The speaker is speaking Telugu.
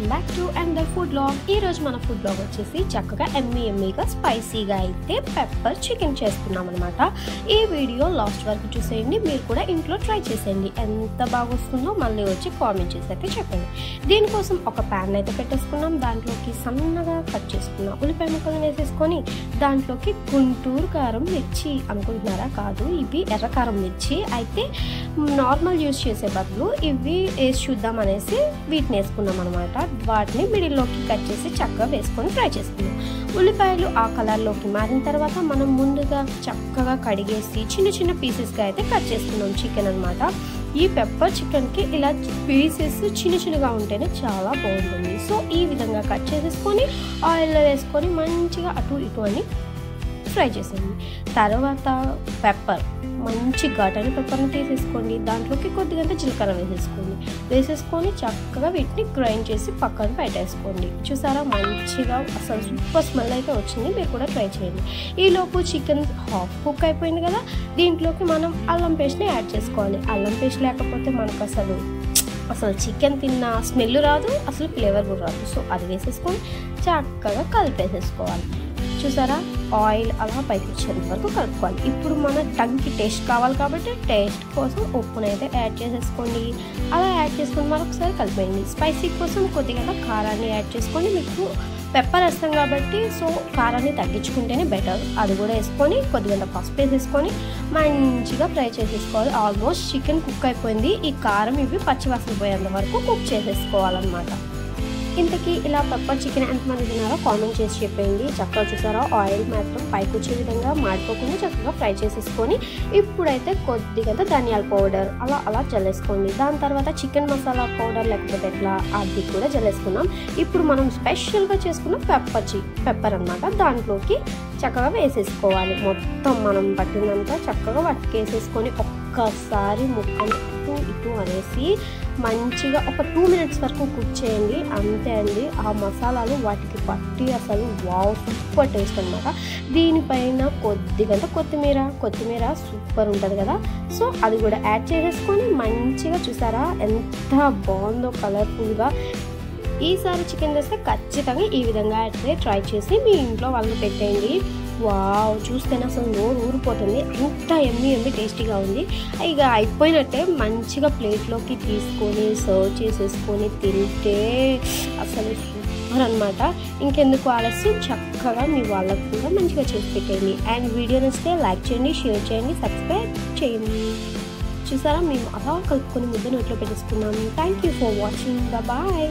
Welcome back to under food blog. ఈ రోజు మన ఫుడ్ బ్లాగ్ వచ్చేసి చక్కగా ఎమ్మీగా స్పైసీగా అయితే పెప్పర్ చికెన్ చేస్తున్నాం అనమాట. ఈ వీడియో లాస్ట్ వరకు చూసేయండి, మీరు కూడా ఇంట్లో ట్రై చేసేయండి. ఎంత బాగా వస్తుందో మళ్ళీ వచ్చి కామెంట్ చేసి అయితే చెప్పండి. దీనికోసం ఒక ప్యాన్ అయితే పెట్టేసుకున్నాం. దాంట్లోకి సన్నగా కట్ చేసుకున్నాం ఉల్లిపాయ ముక్కలు వేసేసుకొని దాంట్లోకి గుంటూరు కారం మిర్చి అనుకుంటున్నారా, కాదు ఇవి ఎర్రకారం మిర్చి. అయితే నార్మల్ యూజ్ చేసే బదులు ఇవి వేసి చూద్దాం అనేసి వీటిని వేసుకున్నాం అనమాట. వాటిని మిడిల్లోకి కట్ చేసి చక్కగా వేసుకొని ఫ్రై చేసుకున్నాం. ఉల్లిపాయలు ఆ కలర్లోకి మారిన తర్వాత మనం ముందుగా చక్కగా కడిగేసి చిన్న చిన్న పీసెస్గా అయితే కట్ చేసుకున్నాం చికెన్ అనమాట. ఈ పెప్పర్ చికెన్కి ఇలా పీసెస్ చిన్న చిన్నగా ఉంటేనే చాలా బాగుంటుంది. సో ఈ విధంగా కట్ చేసేసుకొని ఆయిల్లో వేసుకొని మంచిగా అటు ఇటు అని ఫ్రై చేసేయండి. తర్వాత పెప్పర్ మంచి ఘాటైన పెప్పర్ని తీసేసుకోండి. దాంట్లోకి కొద్దిగా జీలకర్ర వేసేసుకొని చక్కగా వీటిని గ్రైండ్ చేసి పక్కన పెట్టేసుకోండి. చూసారా, మంచిగా అసలు సూపర్ స్మెల్ అయితే వచ్చింది. మీరు కూడా ట్రై చేయండి. ఈలోపు చికెన్ హాఫ్ కుక్ అయిపోయింది కదా, దీంట్లోకి మనం అల్లం పేస్ట్ని యాడ్ చేసుకోవాలి. అల్లం పేస్ట్ లేకపోతే మనకు అసలు చికెన్ తిన్న స్మెల్ రాదు, అసలు ఫ్లేవర్ కూడా రాదు. సో అది వేసేసుకొని చక్కగా కలిపేసేసుకోవాలి. చూసారా, ఆయిల్ అలా పైకి వచ్చేంత వరకు కలుపుకోవాలి. ఇప్పుడు మన టంగ్కి టేస్ట్ కావాలి కాబట్టి టేస్ట్ కోసం ఉప్పునైతే యాడ్ చేసేసుకోండి. అలా యాడ్ చేసుకొని మరొకసారి కలిపేయండి. స్పైసీ కోసం కొద్దిగా కారాన్ని యాడ్ చేసుకొని, మీకు పెప్పర్ వేస్తాం కాబట్టి సో కారాన్ని తగ్గించుకుంటేనే బెటర్. అది కూడా వేసుకొని కొద్దిగా పసుపు వేసేసుకొని మంచిగా ఫ్రై చేసేసుకోవాలి. ఆల్మోస్ట్ చికెన్ కుక్ అయిపోయింది. ఈ కారం ఇవి పచ్చివాసన పోయేంత వరకు కుక్ చేసేసుకోవాలన్నమాట. ఇంతకీ ఇలా పెప్పర్ చికెన్ ఎంతమంది తిన్నారో కామెంట్ చేసి చెప్పండి. చక్కగా చూసారా, ఆయిల్ మాత్రం పైకి వచ్చే విధంగా మాడిపోకుండా చక్కగా ఫ్రై చేసేసుకొని ఇప్పుడైతే కొద్దిగా ధనియాల పౌడర్ అలా జల్లేసుకోండి. దాని తర్వాత చికెన్ మసాలా పౌడర్ లేకపోతే ఎట్లా అది కూడా జల్లేసుకున్నాం. ఇప్పుడు మనం స్పెషల్గా చేసుకున్న పెప్పర్ అన్నమాట దాంట్లోకి చక్కగా వేసేసుకోవాలి. మొత్తం మనం పట్టినంతా చక్కగా వట్టుకేసేసుకొని ఒక్కసారి ముక్కలు ఇటు ఇటు అనేసి మంచిగా ఒక 2 minutes వరకు కుక్ చేయండి. అంతే అండి, ఆ మసాలాలు వాటికి పట్టి అసలు వావ్ సూపర్ టేస్ట్ అనమాట. దీనిపైన కొద్దిగా కొత్తిమీర సూపర్ ఉంటుంది కదా, సో అది కూడా యాడ్ చేసేసుకొని మంచిగా చూసారా ఎంత బాగుందో కలర్ఫుల్గా. ఈసారి చికెన్ చేస్తే ఖచ్చితంగా ఈ విధంగా అయితే ట్రై చేసి మీ ఇంట్లో వాళ్ళు పెట్టేయండి. వావ్, చూస్తేనే అసలు నోరు ఊరిపోతుంది. అంత ఎమ్మి టేస్టీగా ఉంది. ఇక అయిపోయినట్టే మంచిగా ప్లేట్లోకి తీసుకొని సర్వ్ చేసేసుకొని తింటే అసలు సూపర్ అనమాట. ఇంకెందుకు ఆలస్యం, చక్కగా మీ వాళ్ళకు కూడా మంచిగా చేసి పెట్టండి. అండ్ వీడియో నచ్చితే లైక్ చేయండి, షేర్ చేయండి, సబ్స్క్రైబ్ చేయండి. చూసారా, మేము అలా కలుపుకొని ముద్ద నోట్లో పెట్టేసుకున్నాము. Thank you for watching. Bye.